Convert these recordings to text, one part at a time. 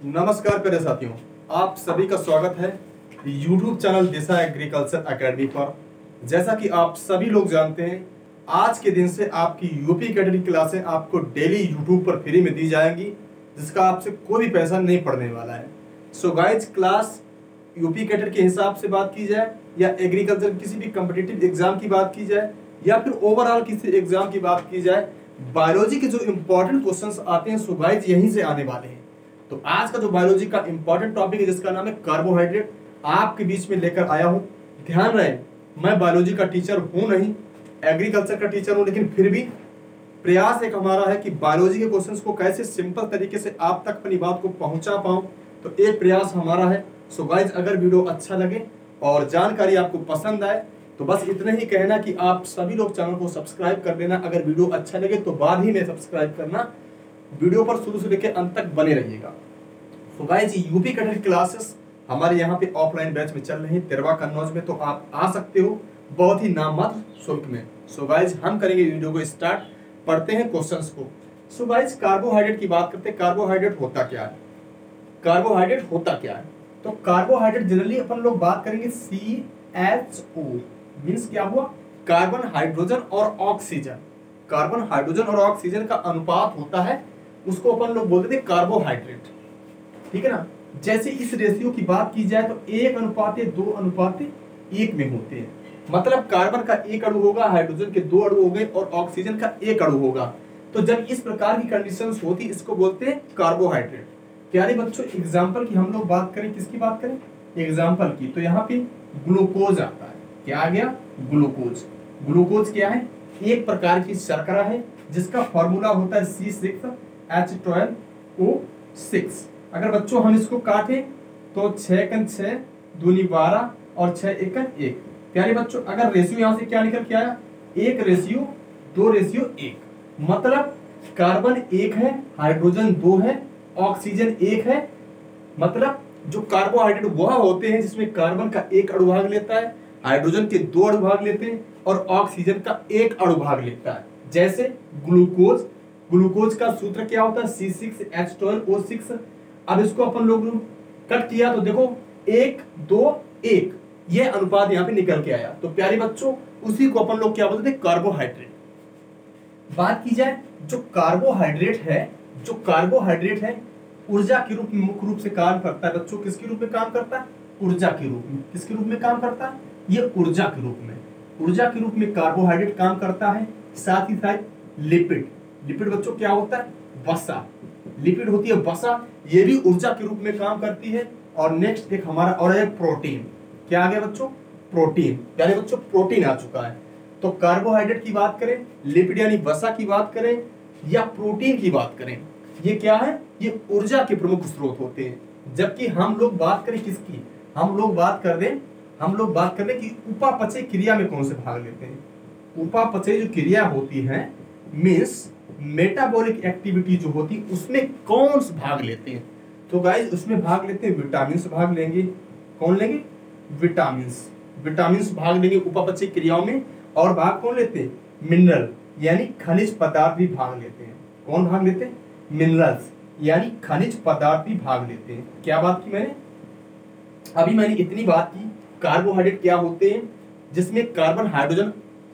नमस्कार प्यारे साथियों, आप सभी का स्वागत है YouTube चैनल दिशा एग्रीकल्चर एकेडमी पर। जैसा कि आप सभी लोग जानते हैं, आज के दिन से आपकी यूपी कैडर की क्लासें आपको डेली YouTube पर फ्री में दी जाएंगी, जिसका आपसे कोई भी पैसा नहीं पड़ने वाला है। So guys, class UP cadre के हिसाब से बात की जाए या एग्रीकल्चर किसी भी कम्पिटिटिव एग्जाम की बात की जाए या फिर ओवरऑल किसी एग्जाम की बात की जाए, बायोलॉजी के जो इंपॉर्टेंट क्वेश्चंस आते हैं सो गाइज यहीं से आने वाले हैं। तो आज का जो बायोलॉजी का इंपॉर्टेंट टॉपिक है जिसका नाम है कार्बोहाइड्रेट, आपके बीच में लेकर आया हूं। ध्यान रहे, मैं बायोलॉजी का टीचर हूं नहीं, एग्रीकल्चर का टीचर हूं, लेकिन फिर भी प्रयास एक हमारा है कि बायोलॉजी के क्वेश्चंस को कैसे सिंपल तरीके से आप तक अपनी बात को पहुंचा पाऊं। तो एक प्रयास हमारा है। सो गाइज, अगर वीडियो अच्छा लगे और जानकारी आपको पसंद आए तो बस इतना ही कहना कि आप सभी लोग चैनल को सब्सक्राइब कर देना। अगर वीडियो अच्छा लगे तो बाद ही में सब्सक्राइब करना, वीडियो पर शुरू से लेकर अंत तक बने रहिएगा। तो गाइस, यूपी कैडर क्लासेस हमारे यहाँ पे ऑफलाइन बैच में चल रही है तिरवा कन्नौज में, तो आप आ सकते हो बहुत ही नाममात्र शुल्क में। सो गाइस, हम करेंगे वीडियो को स्टार्ट, पढ़ते हैं क्वेश्चंस को। सो गाइस, कार्बोहाइड्रेट की बात करते हैं। कार्बोहाइड्रेट होता क्या है? कार्बोहाइड्रेट होता क्या है? तो कार्बोहाइड्रेट जनरली अपन लोग बात करेंगे CHO मीन्स क्या हुआ? कार्बन, हाइड्रोजन और ऑक्सीजन। कार्बन, हाइड्रोजन और ऑक्सीजन का अनुपात होता है, उसको अपन लोग बोलते थे कार्बोहाइड्रेट। ठीक है ना? जैसे इस रेशियो की बात की जाए तो 1:2:1 में होते हैं। मतलब कार्बन का 1 अणु होगा, हाइड्रोजन के 2 अणु होंगे और ऑक्सीजन का 1 अणु होगा। तो जब इस प्रकार की कंडीशंस होती, इसको बोलते हैं कार्बोहाइड्रेट। प्यारे बच्चों, एग्जाम्पल की हम लोग बात करें, किसकी बात करें? एग्जाम्पल की। तो यहाँ पे ग्लूकोज आता है। क्या आ गया? ग्लूकोज। ग्लूकोज क्या है? एक प्रकार की शर्करा है जिसका फॉर्मूला होता है C6H12O6। अगर बच्चों हम इसको काटें तो 6×6 दूनी 12 और 6×1। प्यारे बच्चों, अगर रेशियो यहां से क्या निकल के आया? 1:2:1। मतलब कार्बन 1 है, हाइड्रोजन 2 है, ऑक्सीजन 1 है। मतलब जो कार्बोहाइड्रेट वह होते हैं जिसमें कार्बन का 1 अणु भाग लेता है, हाइड्रोजन के 2 अणु भाग लेते हैं और ऑक्सीजन का 1 अणु भाग लेता है। जैसे ग्लूकोज। ग्लूकोज का सूत्र क्या होता है? C6H12O6। अब इसको अपन लोग कट किया तो देखो 1:2:1 ये अनुपात यहाँ पे निकल के आया। तो प्यारे बच्चों, उसी को अपन लोग क्या बोलते हैं? कार्बोहाइड्रेट। बात की जाए जो कार्बोहाइड्रेट है ऊर्जा के रूप में मुख्य रूप से काम करता है। बच्चों, किसके रूप में काम करता है? ऊर्जा के रूप में। किसके रूप में काम करता है? ये ऊर्जा के रूप में। ऊर्जा के रूप में कार्बोहाइड्रेट काम करता है। साथ ही साथ लिपिड। लिपिड बच्चों क्या होता है? वसा। लिपिड होती है वसा, ये भी ऊर्जा के रूप में काम करती है। और नेक्स्ट एक हमारा और है प्रोटीन। क्या आ गया बच्चों? प्रोटीन। यानी बच्चों प्रोटीन आ चुका है। तो कार्बोहाइड्रेट की बात करें, लिपिड यानी वसा की बात करें या प्रोटीन की बात करें, ये क्या है? ये ऊर्जा के प्रमुख स्रोत होते हैं। जबकि हम लोग बात करें किसकी? हम लोग बात कर दें कि उपापचय क्रिया में कौन से भाग लेते हैं। उपापचय जो क्रिया होती है मीन्स मेटाबॉलिक एक्टिविटी जो होती है, उसमें कौन से भाग लेते हैं? तो गाइस, उसमें भाग लेते हैं विटामिन भाग लेंगे। कौन लेंगे? विटामिन भाग लेंगे उपापचय क्रियाओं में। और भाग कौन लेते हैं? मिनरल यानी खनिज पदार्थ भी भाग लेते हैं। कौन भाग लेते हैं? मिनरल्स यानी खनिज पदार्थ भी भाग लेते हैं। क्या बात की मैंने? अभी मैंने इतनी बात की, कार्बोहाइड्रेट क्या होते हैं जिसमें कार्बन, हाइड्रोजन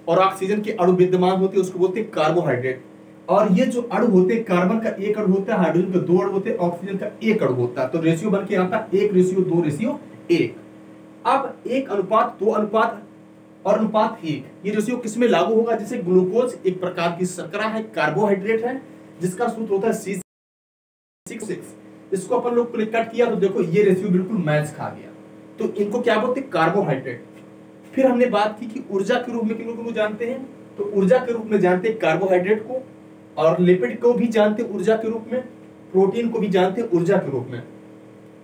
और ऑक्सीजन के अणु विद्यमान होते हैं, उसको बोलते हैं कार्बोहाइड्रेट। और ये जो अणु होते हैं, कार्बन का 1 अणु होता है, हाइड्रोजन का 2 अणु होते हैं, ऑक्सीजन का 1 अणु होता है। तो रेशियो बन के आता है 1:2:1। अब 1:2:1 और अनुपात 1, ये रेशियो किसमें लागू होगा? जैसे ग्लूकोज एक प्रकार की शर्करा है, कार्बोहाइड्रेट है, जिसका सूत्र होता है C6। इसको अपन लोग कट किया तो देखो ये रेशियो बिल्कुल मैच खा गया। तो इनको क्या बोलते हैं? कार्बोहाइड्रेट। फिर हमने बात की कि ऊर्जा के रूप में किनको जानते हैं? तो ऊर्जा के रूप में जानते हैं कार्बोहाइड्रेट को, और लिपिड को भी जानते हैं ऊर्जा के रूप में, प्रोटीन को भी जानते हैं ऊर्जा के रूप में।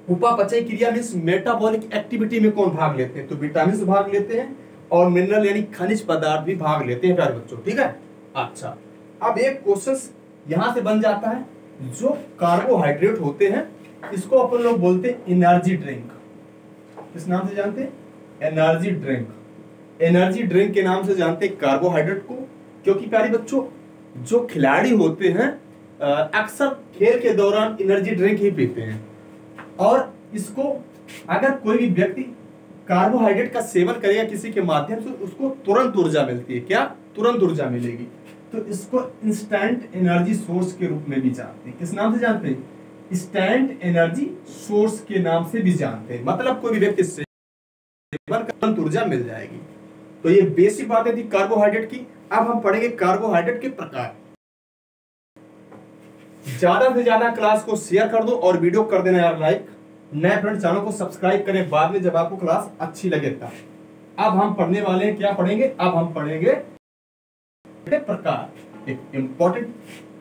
उपापचय क्रिया मींस मेटाबॉलिक एक्टिविटी में कौन भाग लेते हैं? तो विटामिन भाग लेते हैं और मिनरल यानी खनिज पदार्थ भी भाग लेते हैं प्यारे बच्चों। ठीक है? अच्छा, अब एक क्वेश्चन यहां से बन जाता है, जो कार्बोहाइड्रेट होते हैं इसको अपन लोग बोलते हैं एनर्जी ड्रिंक। किस नाम से जानते हैं? Energy drink. एनर्जी ड्रिंक के नाम से जानते हैं कार्बोहाइड्रेट को, क्योंकि प्यारे बच्चों जो खिलाड़ी होते हैं अक्सर खेल के दौरान एनर्जी ड्रिंक ही पीते हैं। और इसको अगर कोई भी व्यक्ति कार्बोहाइड्रेट का सेवन करेगा किसी के माध्यम से, उसको तुरंत ऊर्जा मिलती है। क्या? तुरंत ऊर्जा मिलेगी। तो इसको इंस्टेंट एनर्जी सोर्स के रूप में भी जानते हैं। किस नाम से जानते हैं? इंस्टेंट एनर्जी सोर्स के नाम से भी जानते हैं। मतलब कोई भी व्यक्ति सेवन तुरंत ऊर्जा मिल जाएगी। तो ये बेसिक बातें थी कार्बोहाइड्रेट की। अब हम पढ़ेंगे कार्बोहाइड्रेट के प्रकार। ज्यादा से ज्यादा क्लास को शेयर कर दो और वीडियो कर देना यार लाइक। नए फ्रेंड चैनल को सब्सक्राइब करें बाद में जब आपको क्लास अच्छी लगे तब। अब हम पढ़ने वाले हैं, क्या पढ़ेंगे? अब हम पढ़ेंगे प्रकार। एक इंपॉर्टेंट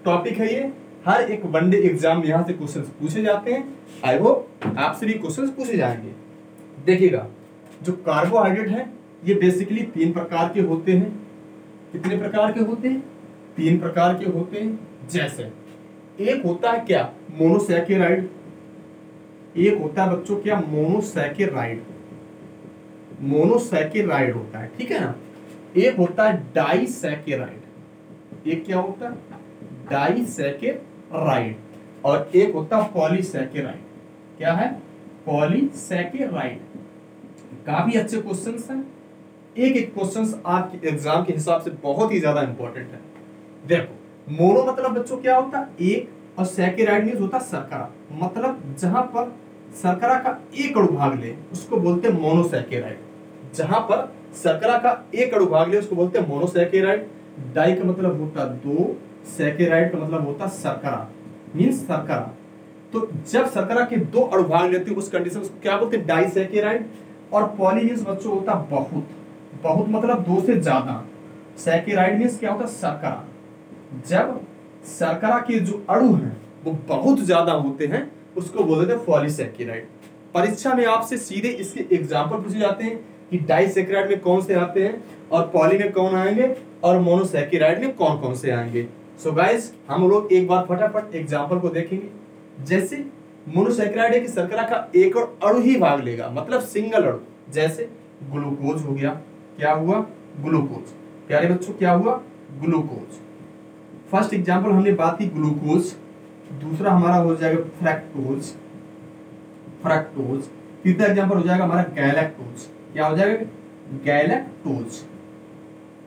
टॉपिक है ये। हर एक वनडे एग्जाम में यहाँ से क्वेश्चंस पूछे जाते हैं। आई होप आपसे भी क्वेश्चंस पूछे जाएंगे। देखिएगा, जो कार्बोहाइड्रेट है ये बेसिकली 3 प्रकार के होते हैं। कितने प्रकार के होते हैं? 3 प्रकार के होते हैं। जैसे एक होता है क्या? मोनोसैकेराइड। एक होता है बच्चों क्या? मोनोसैकेराइड। मोनोसैकेराइड होता है, ठीक है ना। एक होता है डाइसैकेराइड। एक क्या होता है? डाइसैकेराइड। और एक होता है पॉलीसैकेराइड। क्या है? पॉलीसैकेराइड। काफी अच्छे क्वेश्चंस हैं। एक एक क्वेश्चंस आपके एग्जाम के हिसाब से बहुत ही ज्यादा इंपॉर्टेंट है। देखो, मोनो मतलब बच्चों क्या होता है? एक, और सैकेराइड मींस होता है शर्करा। मतलब जहां पर शर्करा का एक अणु भाग ले उसको बोलते हैं मोनोसैकेराइड। जहां पर शर्करा का एक अणु भाग ले उसको बोलते हैं मोनोसैकेराइड। डाई का मतलब होता है 2, सैकेराइड का मतलब होता है शर्करा मींस शर्करा। तो जब शर्करा के 2 अणु भाग लेते हैं उस कंडीशन उसको क्या बोलते हैं? डाइसैकेराइड। और पॉली मींस बच्चों होता है बहुत। बहुत मतलब 2 से ज्यादा। सैकेराइड मींस क्या होता है? शर्करा। जब शर्करा के जो अणु हैं वो बहुत ज्यादा होते हैं उसको बोलते हैं पॉलीसैकेराइड। परीक्षा में आपसे सीधे इसके एग्जांपल पूछे जाते हैं कि डाइसैकेराइड में कौन से आते हैं और पॉली में कौन आएंगे और मोनोसैकेराइड में कौन कौन से आएंगे। सो गाइस, हम लोग एक बार फटाफट एग्जांपल को देखेंगे। जैसे मोनोसैकेराइड है कि शर्करा का एक और अणु ही भाग लेगा, मतलब सिंगल अणु। जैसे ग्लूकोज हो गया। क्या हुआ? ग्लूकोज। प्यारे बच्चों, क्या हुआ? ग्लूकोज। फर्स्ट एग्जांपल हमने बात की ग्लूकोज। दूसरा हमारा हो जाएगा फ्रक्टोज। फ्रक्टोज। तीसरा एग्जांपल हो जाएगा हमारा गैलेक्टोज। क्या हो जाएगा? गैलेक्टोज।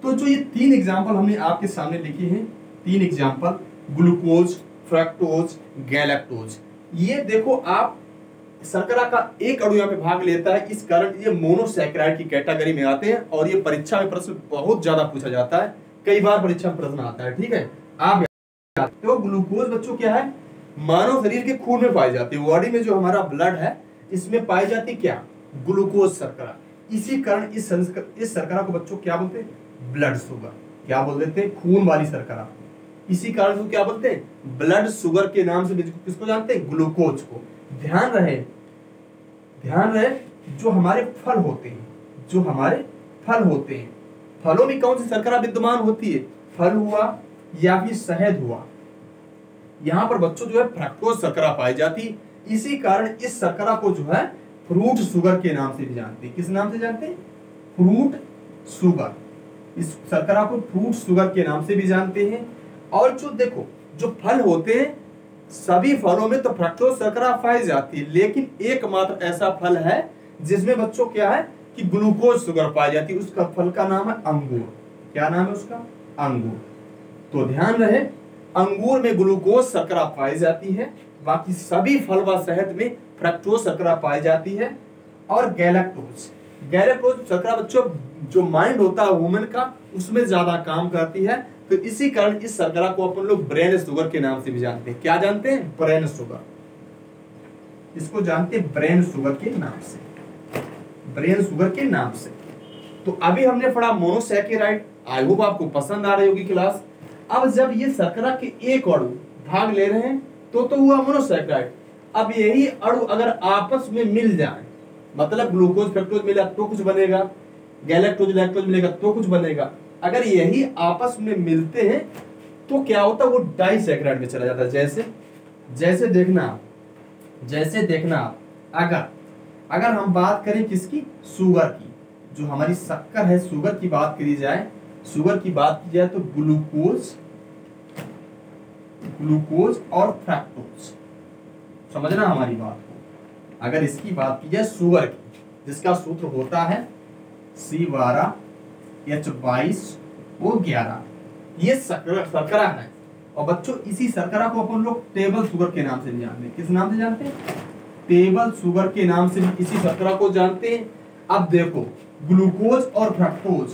तो जो ये 3 एग्जांपल हमने आपके सामने लिखे हैं, 3 एग्जांपल, ग्लूकोज, फ्रक्टोज, गैलेक्टोज, ये देखो आप शर्करा का एक अणु यहाँ पे भाग लेता है, इस कारण ये मोनोसैकेराइड की कैटेगरी में आते हैं। और ये परीक्षा में प्रश्न बहुत ज्यादा पूछा जाता है, कई बार परीक्षा में प्रश्न आता है। ठीक है, आप तो ग्लूकोज बच्चों क्या है? मानव शरीर के खून में पाई जाती है। बॉडी में जो हमारा ब्लड है इसमें पाई जाती क्या? ग्लूकोज शर्करा। इसी कारण इस शर्करा को बच्चों क्या बोलते हैं? Blood sugar. क्या बोल देते हैं? खून वाली शर्करा। इसी कारण को क्या बोलते हैं? ब्लड शुगर के नाम से किसको जानते हैं? ग्लूकोज को। ध्यान रहे, ध्यान रहे, जो हमारे फल होते हैं, जो हमारे फल होते हैं, फलों में कौन सी शर्करा विद्यमान होती है? फल हुआ या फिर शहद हुआ, यहाँ पर बच्चों जो है फ्रक्टोज शर्करा पाई जाती। इसी कारण इस शर्करा को जो है फ्रूट शुगर के नाम से भी जानते हैं। किस नाम से जानते हैं? Fruit sugar. इस शर्करा को फ्रूट शुगर के नाम से भी जानते हैं। और जो देखो, जो फल होते हैं सभी फलों में तो फ्रक्टोज शर्करा पाई जाती है, लेकिन एकमात्र ऐसा फल है जिसमें बच्चों क्या है कि ग्लूकोज शुगर पाई जाती है। उसका फल का नाम है अंगूर। क्या नाम है उसका? अंगूर। तो ध्यान रहे, अंगूर में ग्लूकोज शर्करा पाई जाती है, बाकी सभी फल व शहद में फ्रक्टोज शर्करा पाई जाती है। और गैलेक्टोज, गैलेक्टोज शर्करा बच्चों जो माइंड होता है वुमेन का उसमें ज्यादा काम करती है। तो इसी कारण इस शर्करा को अपन लोग ब्रेन शुगर के नाम से भी जानते हैं। क्या जानते हैं? Brain sugar. इसको जानते हैं ब्रेन शुगर के नाम से, ब्रेन शुगर के नाम से। तो अभी हमने पढ़ा मोनोसैकेराइड। आई होप आपको पसंद आ रही होगी क्लास। अब जब ये शर्करा के एक अणु भाग ले रहे हैं तो हुआ मोनोसैकेराइड। अब यही अणु अगर आपस में मिल जाए, मतलब ग्लूकोज फ्रक्टोज मिला तो कुछ बनेगा, गैलेक्टोज लैक्टोज मिलेगा तो कुछ बनेगा। अगर यही आपस में मिलते हैं तो क्या होता है? वो डाइसैकेराइड में चला जाता है। जैसे देखना अगर हम बात करें किसकी? शुगर की। जो हमारी शक्कर है, शुगर की बात करी जाए, तो ग्लूकोज और फ्रक्टोज। समझना हमारी बात को। अगर इसकी बात की जाए शुगर की, जिसका सूत्र होता है C12H22O11, ये शर्करा है। और बच्चों इसी शर्करा को अपन लोग टेबल शुगर के नाम से भी जानते हैं। किस नाम से जानते हैं? टेबल शुगर के नाम से भी इसी शर्करा को जानते हैं। अब देखो ग्लूकोज और फ्रक्टोज,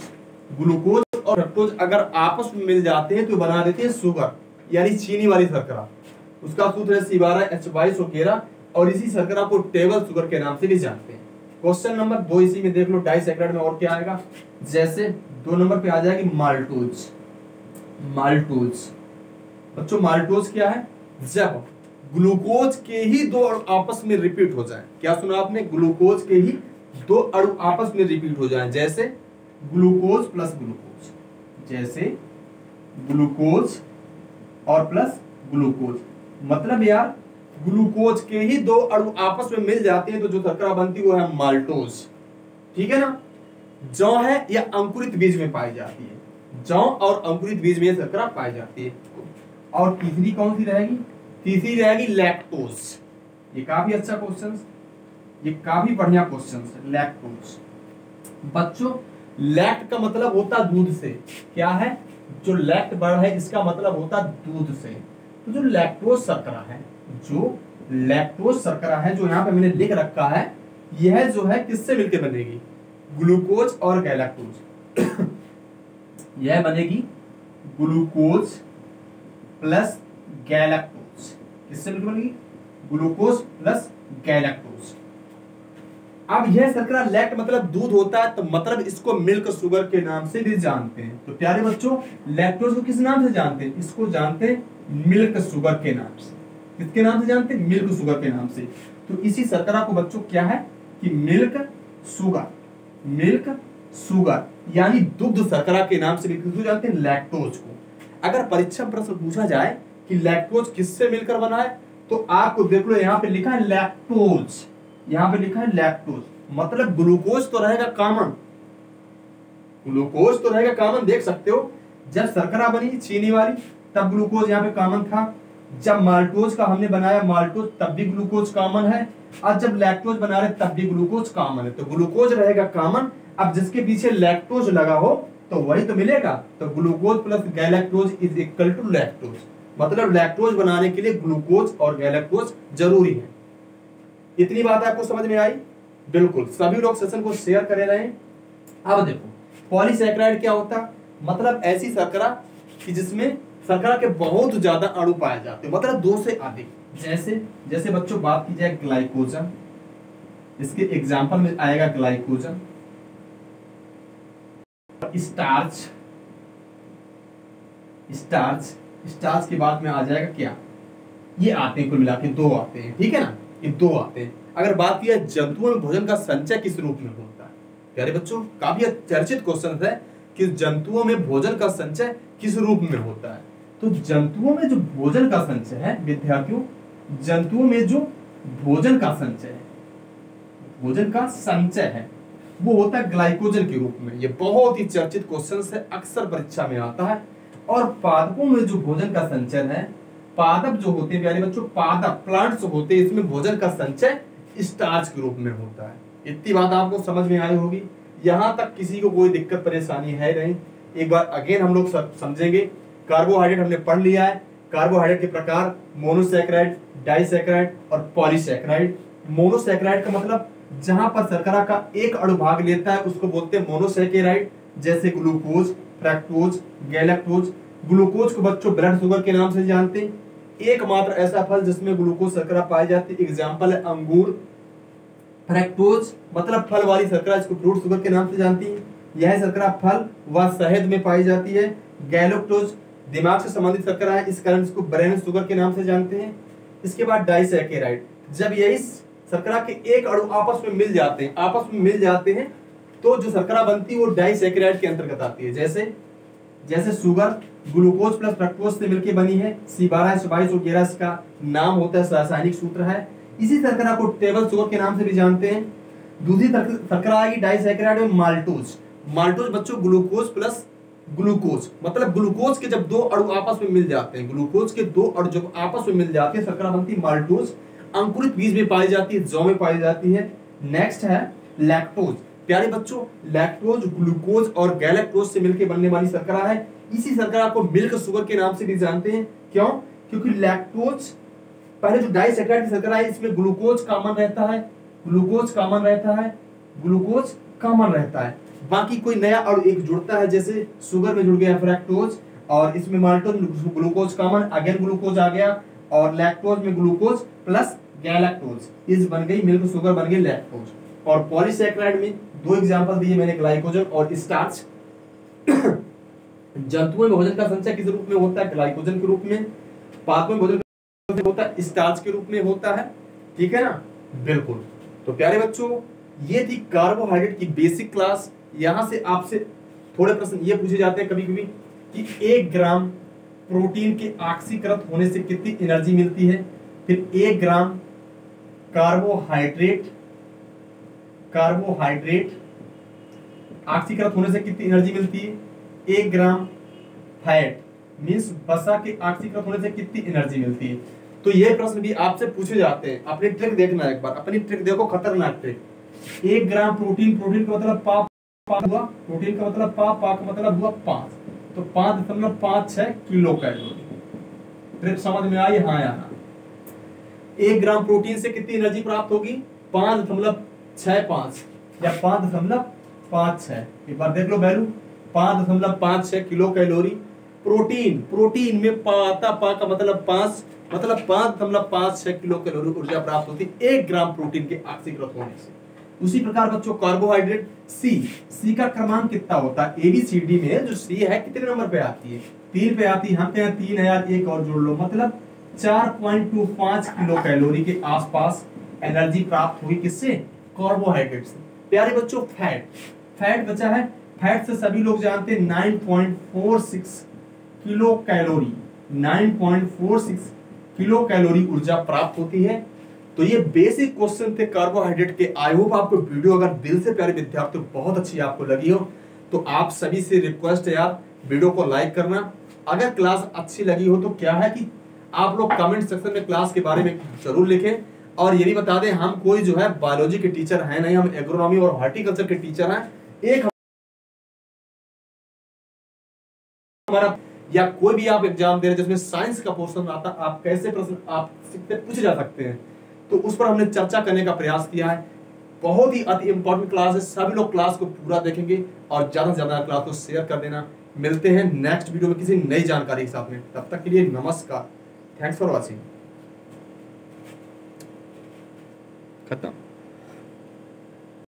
ग्लूकोज और फ्रक्टोज अगर आपस में मिल जाते हैं तो बना देते हैं शुगर, यानी चीनी वाली शर्करा। उसका सूत्र है C12H22O11 और इसी शर्करा को टेबल शुगर के नाम से भी जानते हैं। क्वेश्चन नंबर 2 इसी में देख लो, डाइसैकराइड में और क्या आएगा? जैसे 2 नंबर पे आ जाएगी माल्टोज। माल्टोज बच्चों, माल्टोज क्या है? जब ग्लूकोज के ही दो अणु आपस में रिपीट हो जाए। क्या सुना आपने? ग्लूकोज के ही दो अणु आपस में रिपीट हो जाए, जैसे ग्लूकोज प्लस ग्लूकोज, जैसे ग्लूकोज और प्लस ग्लूकोज। मतलब यार ग्लूकोज के ही दो अणु आपस में मिल जाते हैं तो जो शर्करा बनती है वो है माल्टोज। ठीक है ना? जौ है या अंकुरित बीज में पाई जाती है, जौ और अंकुरित बीज में शर्करा पाई जाती है। और तीसरी कौन सी रहेगी? तीसरी रहेगी लैक्टोज। ये काफी अच्छा क्वेश्चन, ये काफी बढ़िया क्वेश्चन है। लैक्टोज बच्चों, लैक्ट का मतलब होता दूध से। क्या है? जो लैक्ट वर्ड है इसका मतलब होता दूध से। तो जो लैक्टोज शर्करा है, जो लैक्टोज शर्करा है जो यहाँ पे मैंने लिख रखा है, यह जो है किससे मिलकर बनेगी? ग्लूकोज और गैलेक्टोज। यह बनेगी ग्लूकोज प्लस गैलेक्टोज। किससे मिलकर बनेगी? Glucose plus galactose. अब यह शर्करा लैक्ट मतलब दूध होता है, तो मतलब इसको मिल्क शुगर के नाम से भी जानते हैं। तो प्यारे बच्चों, लैक्टोज को किस नाम से जानते हैं? इसको जानते हैं मिल्क शुगर के नाम से। किसके नाम से जानते हैं? मिल्क शुगर के नाम से। तो इसी शर्करा को बच्चों क्या है कि मिल्क शुगर, मिल्क शुगर यानी दुग्ध शर्करा के नाम से भी किसको जानते हैं? लैक्टोज को। अगर परीक्षा प्रश्न पूछा जाए कि लैक्टोज किससे मिलकर बना है, तो आपको देख लो यहाँ पे लिखा है लैक्टोज, यहाँ पे लिखा है लैक्टोज। मतलब ग्लूकोज तो रहेगा कॉमन, ग्लूकोज तो रहेगा कॉमन। देख सकते हो जब शर्करा बनी चीनी वाली तब ग्लूकोज यहाँ पे कॉमन था, जब माल्टोज का हमने बनाया माल्टोज तब भी ग्लूकोज कॉमन है, और जब लैक्टोज बना रहे तब भी ग्लूकोज कॉमन है। तो ग्लूकोज रहेगा कॉमन। अब जिसके पीछे लैक्टोज लगा हो तो वही तो मिलेगा। तो glucose plus galactose is equal to lactose. मतलब लैक्टोज बनाने के लिए ग्लूकोज और गैलेक्टोज जरूरी है। इतनी बात आपको समझ में आई? बिल्कुल, सभी लोग सेशन को शेयर करे रहे। अब देखो पॉलीसैकेराइड क्या होता? मतलब ऐसी शर्करा कि जिसमें शर्करा के बहुत ज्यादा अणु पाए जाते हैं, मतलब 2 से अधिक। जैसे जैसे बच्चों बात की जाए ग्लाइकोजन, इसके एग्जांपल में आएगा ग्लाइकोजन, स्टार्च, स्टार्च, स्टार्च के बाद में आ जाएगा क्या? ये आते हैं कुल मिला के 2 आते हैं। ठीक है ना? ये 2 आते हैं। अगर बात की जाए जंतुओं में भोजन का संचय किस रूप में होता है? प्यारे बच्चों, काफी चर्चित क्वेश्चन है कि जंतुओं में भोजन का संचय किस रूप में होता है। तो जंतुओं में जो भोजन का संचय है विद्यार्थियों, जंतुओं में जो भोजन का संचय है, भोजन का संचय है वो होता है ग्लाइकोजन के रूप में। ये बहुत ही चर्चित क्वेश्चन है, अक्सर परीक्षा में आता है। और पादपों में जो भोजन का संचय है, पादप जो होते हैं प्यारे बच्चों, पादप प्लांट्स होते हैं, इसमें भोजन का संचय स्टार्च के रूप में होता है। इतनी बात आपको समझ में आई होगी। यहाँ तक किसी को कोई दिक्कत परेशानी है नहीं? एक बार अगेन हम लोग समझेंगे। कार्बोहाइड्रेट हमने पढ़ लिया है। कार्बोहाइड्रेट के प्रकार मोनोसैकेराइड, डाइसैकेराइड और पॉलीसैकेराइड। मोनोसैकेराइड का मतलब जहां पर शर्करा का एक अणु भाग लेता है उसको बोलते हैं मोनोसैकेराइड, जैसे ग्लूकोज, फ्रक्टोज, गैलेक्टोज। ग्लूकोज को बच्चों ब्लड शुगर के नाम से जानते हैं। एकमात्र ऐसा फल जिसमें ग्लूकोज शर्करा पाई जाती है, एग्जाम्पल है अंगूर। फ्रक्टोज मतलब फल वाली शर्करा, इसको फ्रूट शुगर के नाम से जानती है। यह शर्करा फल व शहद में पाई जाती है। गैलेक्टोज दिमाग से संबंधित शर्करा है, इस कारण इसको ब्रेन शुगर के नाम से जानते हैं। इसके बाद डाइसैकेराइड, जब यही शर्करा के एक अणु आपस में मिल जाते हैं, आपस में मिल जाते हैं तो जो शर्करा बनती है वो डाइसैकेराइड के अंतर्गत आती है। जैसे जैसे शुगर ग्लूकोज प्लस फ्रक्टोज से मिलकर बनी है, C12H22O11 इसका नाम होता है, रासायनिक सूत्र है। इसी शर्करा को टेबल शुगर के नाम से भी जानते हैं। दूसरी शर्करा आएगी डाइसैकेराइड में माल्टोज। माल्टोज बच्चों ग्लूकोज प्लस ग्लूकोज, मतलब ग्लूकोज के जब 2 अणु आपस में मिल जाते हैं, ग्लूकोज के 2 अणु जब आपस में मिल जाते हैं शर्करा बनती है माल्टोज। अंकुरित बीज में पाई जाती है, जौ में पाई जाती है। नेक्स्ट है लैक्टोज। प्यारे बच्चों, लैक्टोज ग्लूकोज और गैलेक्टोज से मिलकर बनने वाली शर्करा है। इसी शर्करा को मिल्क शुगर के नाम से भी जानते हैं। क्यों? क्योंकि लैक्टोज पहले जो डाइसैकेराइड की शर्करा है इसमें ग्लूकोज कॉमन रहता है, ग्लूकोज कॉमन रहता है, ग्लूकोज कॉमन रहता है। बाकी कोई नया और एक जुड़ता है, जैसे शुगर में जुड़ गया फ्रैक्टोज और इसमें maltose glucose common, again glucose आ गया और लैक्टोज में ग्लूकोज प्लस गैलेक्टोज, इस बन गई मिल्क शुगर, बन गई लैक्टोज। और पॉलीसैकेराइड में दो एग्जांपल दिए मैंने, ग्लाइकोजन और स्टार्च। जंतुओं में भोजन का संचय किस रूप में होता है? ग्लाइकोजन के रूप में। पादपों में भोजन का होता है स्टार्च के रूप में होता है। ठीक है ना? बिल्कुल। तो प्यारे बच्चों, ये थी कार्बोहाइड्रेट की बेसिक क्लास। यहां से आपसे थोड़े प्रश्न ये पूछे जाते हैं कभी कभी कि 1 ग्राम प्रोटीन के ऑक्सीकृत होने से कितनी एनर्जी मिलती है, फिर 1 ग्राम कार्बोहाइड्रेट ऑक्सीकृत होने से कितनी एनर्जी मिलती है, 1 ग्राम फैट मींस वसा के ऑक्सीकृत होने से कितनी एनर्जी मिलती है। तो ये प्रश्न भी आपसे पूछे जाते हैं। अपनी ट्रिक देखना, एक बार अपनी ट्रिक देखो, खतरनाक ट्रिक। 1 ग्राम प्रोटीन, प्रोटीन का मतलब पा हुआ, प्रोटीन का मतलब पा का मतलब हुआ 5, तो 5.56 किलो कैलोरी। ट्रिक समझ में आई? हाँ या ना? 1 ग्राम प्रोटीन से कितनी एनर्जी प्राप्त होगी? 5.65 या 5.56। एक बार देख low value, 5.56 kilo calorie. Protein में पा का मतलब 5, मतलब 5.56 किलो कैलोरी ऊर्जा प्राप्त होती है 1 ग्राम प्रोटीन के ऑक्सीकृत होने से। उसी प्रकार बच्चों कार्बोहाइड्रेट सी का क्रमांक कितना होता है? एबीसीडी में जो सी है कितने नंबर पे आती है? 3 पे आती है। हम कहें 3 है यार, एक और जोड़ लो, मतलब 4.25 किलो कैलोरी के आसपास एनर्जी प्राप्त हुई किससे? कार्बोहाइड्रेट से। प्यारे बच्चों, फैट बचा है। फैट से सभी लोग जानते हैं 9.46 किलो कैलोरी, 9.46 किलो कैलोरी ऊर्जा प्राप्त होती है। तो ये बेसिक क्वेश्चन थे कार्बोहाइड्रेट के। आई होप आपको वीडियो अगर दिल से प्यारे विद्यार्थियों बहुत अच्छी आपको लगी हो, तो आप सभी से रिक्वेस्ट है यार, वीडियो को लाइक करना। अगर क्लास अच्छी लगी हो तो क्या है कि आप लोग कमेंट सेक्शन में क्लास के बारे में जरूर लिखें। और ये भी बता दें, हम कोई जो है बायोलॉजी के टीचर है नहीं, हम एग्रोनॉमी और हॉर्टिकल्चर के टीचर हैं। एक हमारा या कोई भी आप एग्जाम दे रहे जिसमें साइंस का पोर्शन आता, आप कैसे प्रश्न आप पूछे जा सकते हैं, तो उस पर हमने चर्चा करने का प्रयास किया है। बहुत ही अति इंपॉर्टेंट क्लास है, सभी लोग क्लास को पूरा देखेंगे और ज्यादा से ज्यादा क्लास को शेयर कर देना। मिलते हैं नेक्स्ट वीडियो में किसी नई जानकारी के साथ में। तब तक के लिए नमस्कार, थैंक्स फॉर वॉचिंग। खत्म।